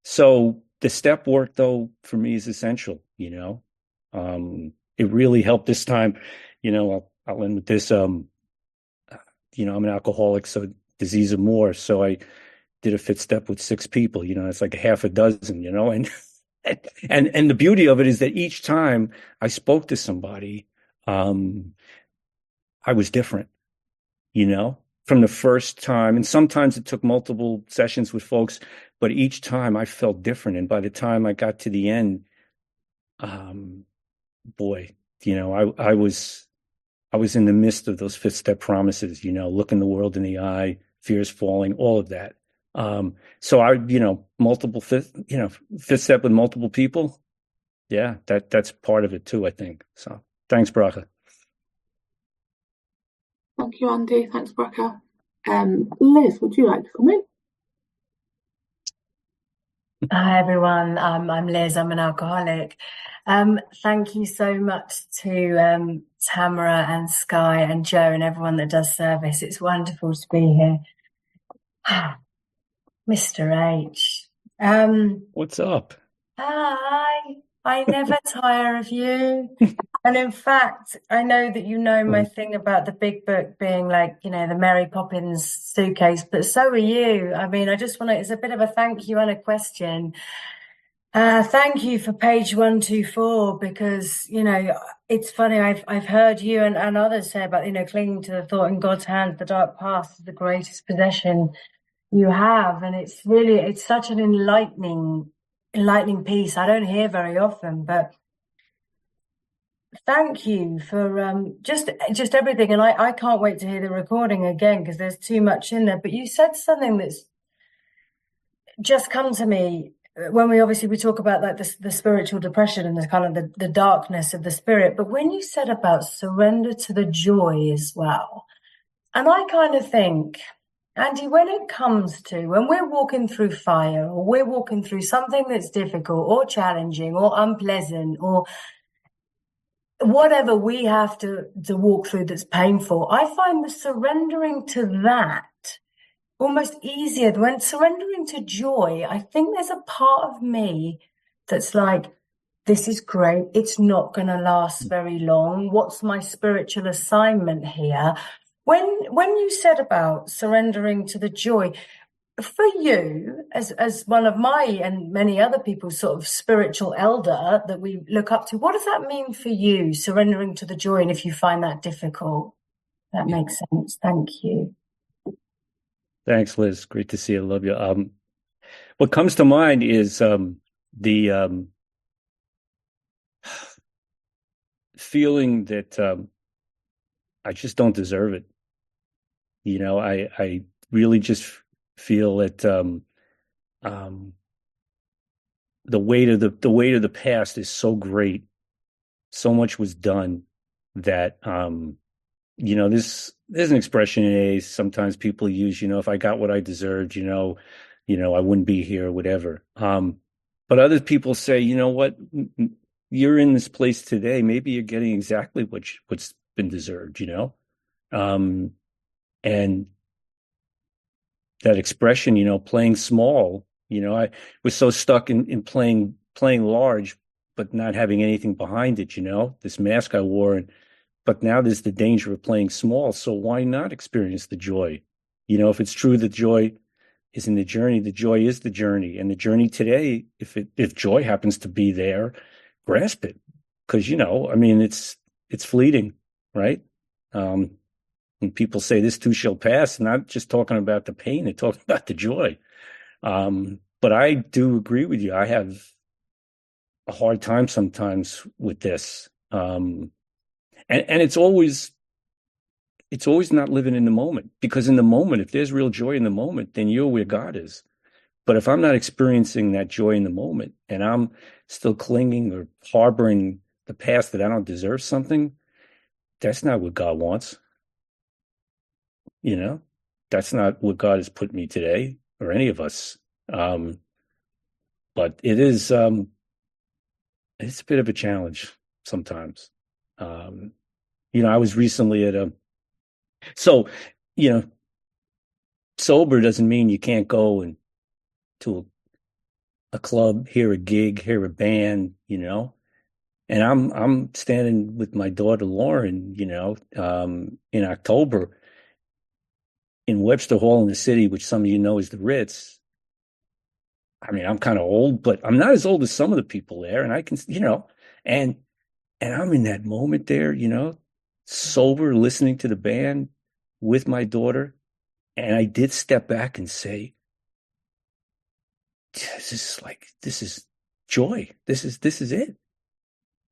Speaker 2: So the step work, though, for me is essential, it really helped this time. I'll end with this. I'm an alcoholic, so disease of more. So I did a fit step with 6 people, it's like a half a dozen, and the beauty of it is that each time I spoke to somebody, I was different, from the first time. And sometimes it took multiple sessions with folks, but each time I felt different. And by the time I got to the end, boy, I was in the midst of those fifth step promises, looking the world in the eye, fears falling, all of that. So multiple fifth step with multiple people. Yeah, that's part of it too, I think. So thanks, Bracha.
Speaker 3: Thank you, Andy. Thanks, Bracha. Liz, would you like to come in?
Speaker 7: Hi, everyone. I'm Liz. I'm an alcoholic. Thank you so much to Tamara and Sky and Joe and everyone that does service. It's wonderful to be here. Mr. H.
Speaker 2: What's up?
Speaker 7: Hi. I never tire of you. And in fact, I know that you know my thing about the big book being like, the Mary Poppins suitcase, but so are you. I mean, I just want to, it's a bit of a thank you and a question. Thank you for page 124, because, it's funny, I've heard you and others say about, clinging to the thought in God's hand, the dark past is the greatest possession you have. And it's such an enlightening piece. I don't hear very often, but thank you for just everything. And I can't wait to hear the recording again, because there's too much in there. But you said something that's just come to me when we talk about like the spiritual depression and the kind of the darkness of the spirit. But when you said about surrender to the joy as well, and I kind of think, Andy, when it comes to when we're walking through fire, or we're walking through something that's difficult or challenging or unpleasant or whatever we have to walk through that's painful, I find the surrendering to that almost easier. When surrendering to joy, I think there's a part of me that's like, this is great. It's not going to last very long. What's my spiritual assignment here? When you said about surrendering to the joy, for you, as one of my and many other people's sort of spiritual elder that we look up to, what does that mean for you, surrendering to the joy? And if you find that difficult, that makes sense. Thank you.
Speaker 2: Thanks, Liz. Great to see you. Love you. What comes to mind is the feeling that I just don't deserve it. I really just feel that the weight of the past is so great. So much was done that there's an expression in AA sometimes people use, if I got what I deserved, I wouldn't be here or whatever. But other people say, you know what, you're in this place today. Maybe you're getting exactly what's been deserved, and that expression, playing small, I was so stuck in playing large, but not having anything behind it, this mask I wore. But now there's the danger of playing small. So why not experience the joy? If it's true that joy is in the journey, the joy is the journey. And the journey today, if joy happens to be there, grasp it. Because, it's fleeting, right? And people say this too shall pass, not just talking about the pain, they're talking about the joy. But I do agree with you. I have a hard time sometimes with this. And it's always not living in the moment, because in the moment, if there's real joy in the moment, then you're where God is. But if I'm not experiencing that joy in the moment and I'm still clinging or harboring the past that I don't deserve something, that's not what God wants. that's not what God has put me today, or any of us. But it is, it's a bit of a challenge sometimes. I was recently at so, sober doesn't mean you can't go and to a club, hear a gig, hear a band, And I'm standing with my daughter Lauren, in October in Webster Hall in the city, which some of you know is the Ritz. I mean, I'm kind of old, but I'm not as old as some of the people there, and I can, and I'm in that moment there, sober, listening to the band with my daughter, and I did step back and say, this is joy. This is it.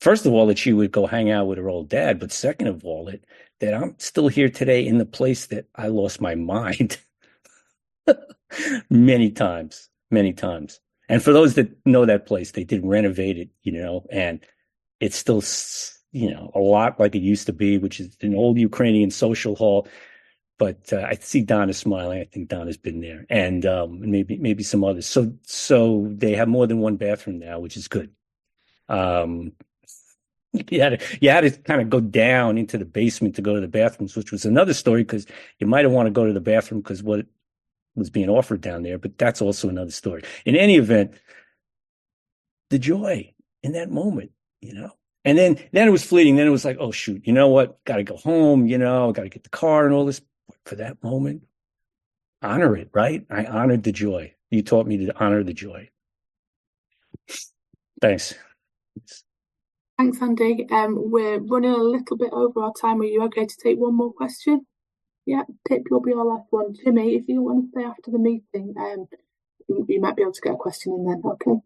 Speaker 2: First of all, that she would go hang out with her old dad, but second of all, that I'm still here today in the place that I lost my mind many times. And for those that know that place, they did renovate it, and it's still, a lot like it used to be, which is an old Ukrainian social hall. But I see Donna smiling. I think Donna's been there, and maybe some others. So they have more than one bathroom now, which is good. You had to kind of go down into the basement to go to the bathrooms, which was another story, because you might have want to go to the bathroom because what was being offered down there, but that's also another story. In any event, the joy in that moment, and then it was fleeting. Then it was like, oh shoot, you know what? Got to go home, got to get the car and all this. But for that moment, honor it, right? I honored the joy. You taught me to honor the joy. Thanks.
Speaker 3: Thanks, Andy. We're running a little bit over our time. Are you okay to take one more question? Yeah, Pip, you'll be our last one. Jimmy, if you want to stay after the meeting, you might be able to get a question in then. Okay.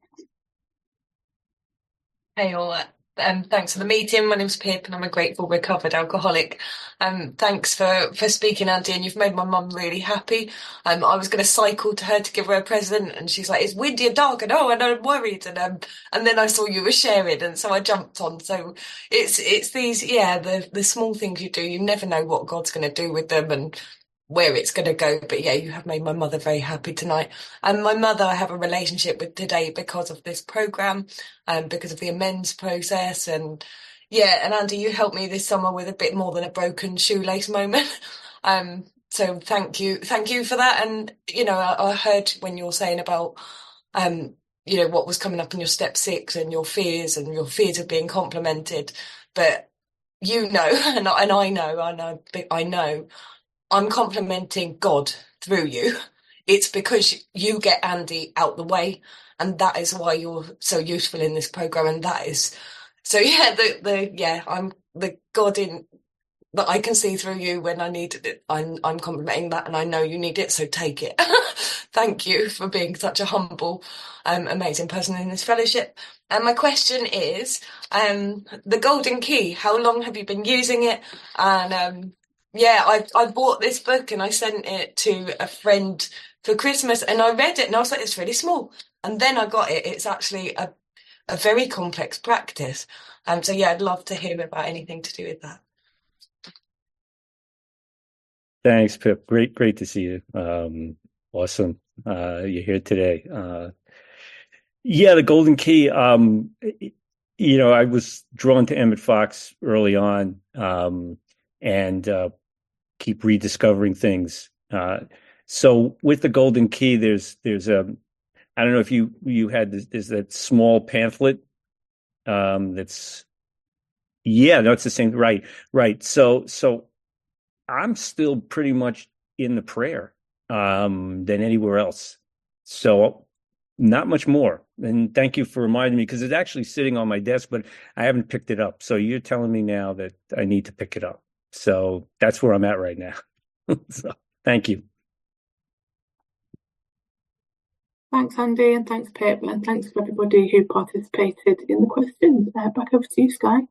Speaker 8: Hey all, thanks for the meeting. My name's Pip and I'm a grateful recovered alcoholic. Thanks for speaking, Andy, and you've made my mum really happy. I was going to cycle to her to give her a present, and she's like, "It's windy and dark," and I'm worried. And then I saw you were sharing, and so I jumped on. So it's these, the small things you do. You never know what God's going to do with them and where it's going to go. But yeah, you have made my mother very happy tonight. And my mother I have a relationship with today because of this program and because of the amends process. And Andy, you helped me this summer with a bit more than a broken shoelace moment. So thank you for that. And I heard when you're saying about what was coming up in your step 6 and your fears of being complimented, but and I know I'm complimenting God through you. It's because you get Andy out the way, and that is why you're so useful in this program. And that is so. I'm the God in that I can see through you when I need it. I'm complimenting that, and I know you need it. So take it. Thank you for being such a humble, amazing person in this fellowship. And my question is, the golden key. How long have you been using it? And I bought this book and I sent it to a friend for Christmas, and I read it and I was like, it's really small. And then I got it. It's actually a very complex practice. I'd love to hear about anything to do with that.
Speaker 2: Thanks, Pip. Great to see you. Awesome. You're here today. The golden key. I was drawn to Emmett Fox early on, and keep rediscovering things. So with the golden key, there's I don't know if you had this, there's that small pamphlet. It's the same. Right. So I'm still pretty much in the prayer, than anywhere else. So not much more. And thank you for reminding me, because it's actually sitting on my desk, but I haven't picked it up. So you're telling me now that I need to pick it up. So that's where I'm at right now. So thank you.
Speaker 3: Thanks, Andy, and thanks, Pip, and thanks for everybody who participated in the questions. Back over to you, Sky.